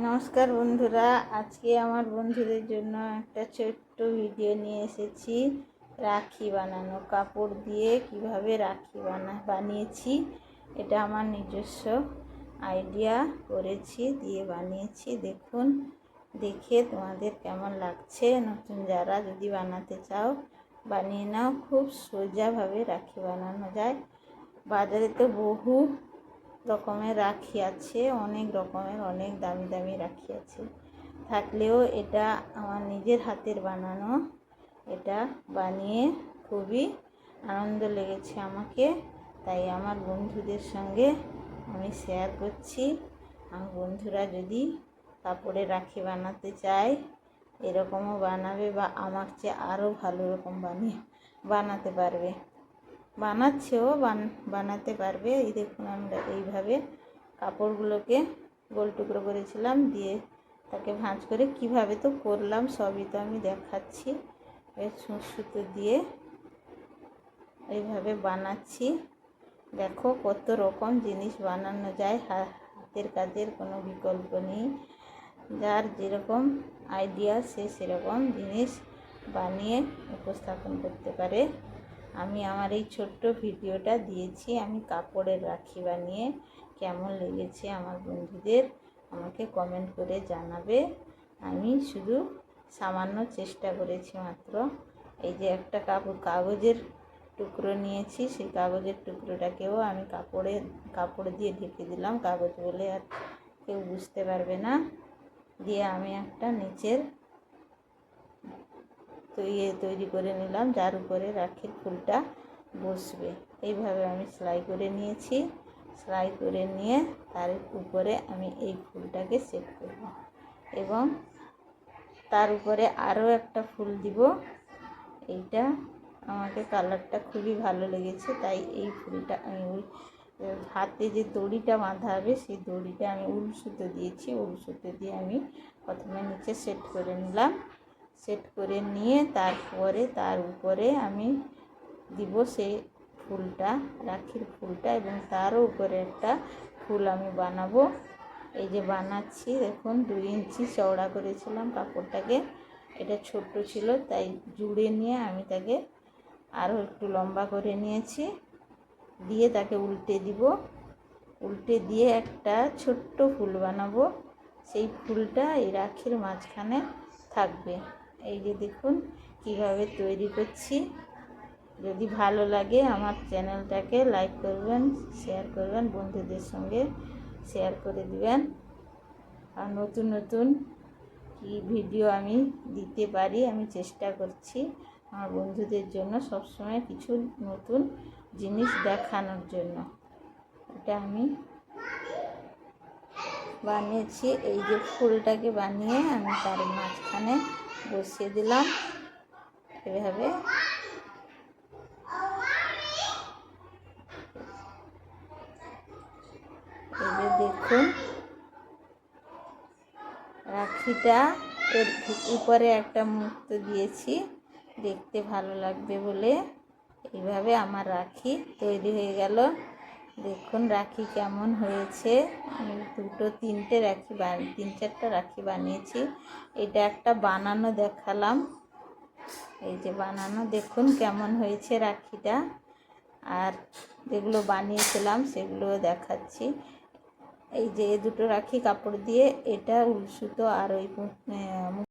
নমস্কার বন্ধুরা, আজকে আমার বন্ধুদের জন্য একটা ছোট্ট ভিডিও নিয়ে এসেছি। রাখি বানানো, কাপড় দিয়ে কিভাবে রাখি বানিয়েছি। এটা আমার নিজস্ব আইডিয়া করেছি, দিয়ে বানিয়েছি। দেখুন, দেখে তোমাদের কেমন লাগছে। নতুন যারা যদি বানাতে চাও বানিয়ে নাও। খুব সোজাভাবে রাখি বানানো যায়। বাজারে তো বহু রকমের রাখি আছে, অনেক রকমের, অনেক দামি দামি রাখি আছে। থাকলেও এটা আমার নিজের হাতের বানানো। এটা বানিয়ে খুবই আনন্দ লেগেছে আমাকে, তাই আমার বন্ধুদের সঙ্গে আমি শেয়ার করছি। আমার বন্ধুরা যদি কাপড়ে রাখি বানাতে চায়, এরকমও বানাবে বা আমার চেয়ে আরও ভালো রকম বানাতে পারবে, বানাচ্ছেও, বানাতে পারবে। এই দেখুন, আমরা এইভাবে কাপড়গুলোকে গোল টুকরো করেছিলাম, দিয়ে তাকে ভাঁজ করে কিভাবে তো করলাম সবই তো আমি দেখাচ্ছি। সুতো দিয়ে এইভাবে বানাচ্ছি। দেখো কত রকম জিনিস বানানো যায়। হাতের কাজের কোনো বিকল্প নেই। যার যেরকম আইডিয়া সে সেরকম জিনিস বানিয়ে উপস্থাপন করতে পারে। আমি আমার এই ছোট্ট ভিডিওটা দিয়েছি আমি কাপড়ের রাখি বানিয়ে। কেমন লেগেছে আমার বন্ধুদের আমাকে কমেন্ট করে জানাবে। আমি শুধু সামান্য চেষ্টা করেছি মাত্র। এই যে একটা কাগজের টুকরো নিয়েছি, সেই কাগজের টুকরোটাকেও আমি কাপড় দিয়ে ঢেকে দিলাম। কাগজ বলে আর কেউ বুঝতে পারবে না। দিয়ে আমি একটা নিচের তৈরি করে নিলাম, যার উপরে রাখির ফুলটা বসবে। এইভাবে আমি সেলাই করে নিয়েছি। সেলাই করে নিয়ে তার উপরে আমি এই ফুলটাকে সেট করব এবং তার উপরে আরও একটা ফুল দিব। এইটা আমাকে কালারটা খুবই ভালো লেগেছে, তাই এই ফুলটা আমি ওই হাতে যে দড়িটা বাঁধা হবে সেই দড়িটা আমি উল সুতো দিয়েছি। উল সুতো দিয়ে আমি প্রথমে নিচে সেট করে নিলাম। সেট করে নিয়ে তারপরে তার উপরে আমি দিব সেই ফুলটা, রাখির ফুলটা, এবং তারও উপরে একটা ফুল আমি বানাবো। এই যে বানাচ্ছি, দেখুন 2 ইঞ্চি চওড়া করেছিলাম কাপড়টাকে। এটা ছোট ছিল, তাই জুড়ে নিয়ে আমি তাকে আরও একটু লম্বা করে নিয়েছি। দিয়ে তাকে উল্টে দিব। উল্টে দিয়ে একটা ছোট্ট ফুল বানাবো। সেই ফুলটা এই রাখির মাঝখানে থাকবে। এই যে দেখুন কিভাবে তৈরি করছি। যদি ভালো লাগে আমার চ্যানেলটাকে লাইক করবেন, শেয়ার করবেন, বন্ধুদের সঙ্গে শেয়ার করে দিবেন। আর নতুন নতুন কি ভিডিও আমি দিতে পারি আমি চেষ্টা করছি আমার বন্ধুদের জন্য সবসময় কিছু নতুন জিনিস দেখানোর জন্য। এটা আমি বানিয়েছি। এই যে ফুলটাকে বানিয়ে আমি তার মাঝখানে বসিয়ে দিলাম এভাবে। এই যে দেখুন রাখিটা, এর উপরে একটা মুক্ত দিয়েছি দেখতে ভালো লাগবে বলে। এইভাবে আমার রাখি তৈরি হয়ে গেল। দেখুন রাখি কেমন হয়েছে। আমি 2-3টে রাখি 3-4টা রাখি বানিয়েছি। এটা একটা বানানো দেখালাম। এই যে বানানো, দেখুন কেমন হয়েছে রাখিটা। আর যেগুলো বানিয়েছিলাম সেগুলোও দেখাচ্ছি। এই যে 2টো রাখি কাপড় দিয়ে, এটা উল সুতো আর ওই